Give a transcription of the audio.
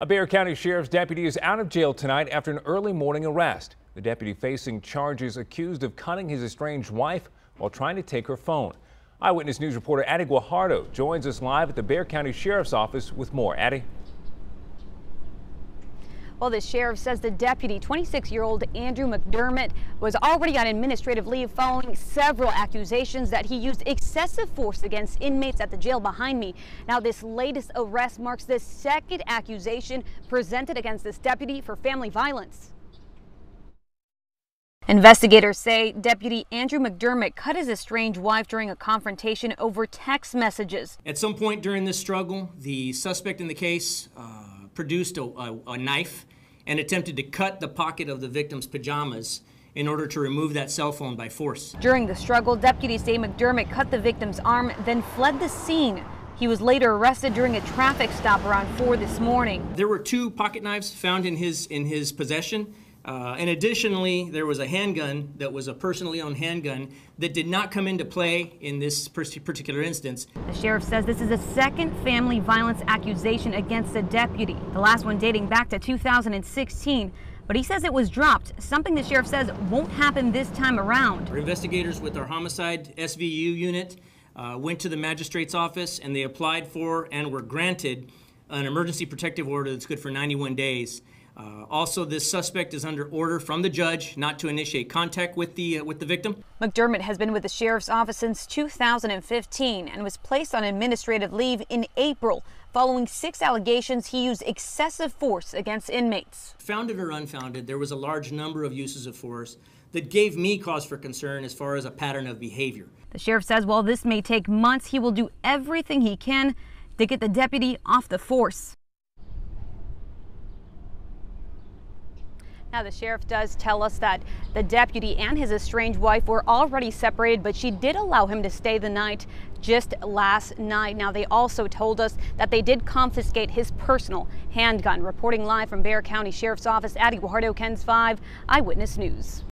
A Bexar County Sheriff's deputy is out of jail tonight after an early morning arrest. The deputy facing charges accused of cutting his estranged wife while trying to take her phone. Eyewitness News reporter Adi Guajardo joins us live at the Bexar County Sheriff's Office with more. Adi. Well, the sheriff says the deputy, 26-year-old Andrew McDermott, was already on administrative leave following several accusations that he used excessive force against inmates at the jail behind me. Now, this latest arrest marks the second accusation presented against this deputy for family violence. Investigators say Deputy Andrew McDermott cut his estranged wife during a confrontation over text messages. At some point during this struggle, the suspect in the case produced a knife and attempted to cut the pocket of the victim's pajamas in order to remove that cell phone by force. During the struggle, deputies say McDermott cut the victim's arm, then fled the scene. He was later arrested during a traffic stop around 4 this morning. There were 2 pocket knives found in his possession. And additionally, there was a handgun that was a personally owned handgun that did not come into play in this particular instance. The sheriff says this is a second family violence accusation against the deputy, the last one dating back to 2016. But he says it was dropped, something the sheriff says won't happen this time around. Our investigators with our homicide SVU unit went to the magistrate's office and they applied for and were granted an emergency protective order that's good for 91 days. Also, this suspect is under order from the judge not to initiate contact with the victim. McDermott has been with the sheriff's office since 2015 and was placed on administrative leave in April following 6 allegations he used excessive force against inmates. Founded or unfounded, there was a large number of uses of force that gave me cause for concern as far as a pattern of behavior. The sheriff says while this may take months, he will do everything he can to get the deputy off the force. Now, the sheriff does tell us that the deputy and his estranged wife were already separated, but she did allow him to stay the night just last night. Now, they also told us that they did confiscate his personal handgun. Reporting live from Bexar County Sheriff's Office, Adi Guajardo, KENS 5, Eyewitness News.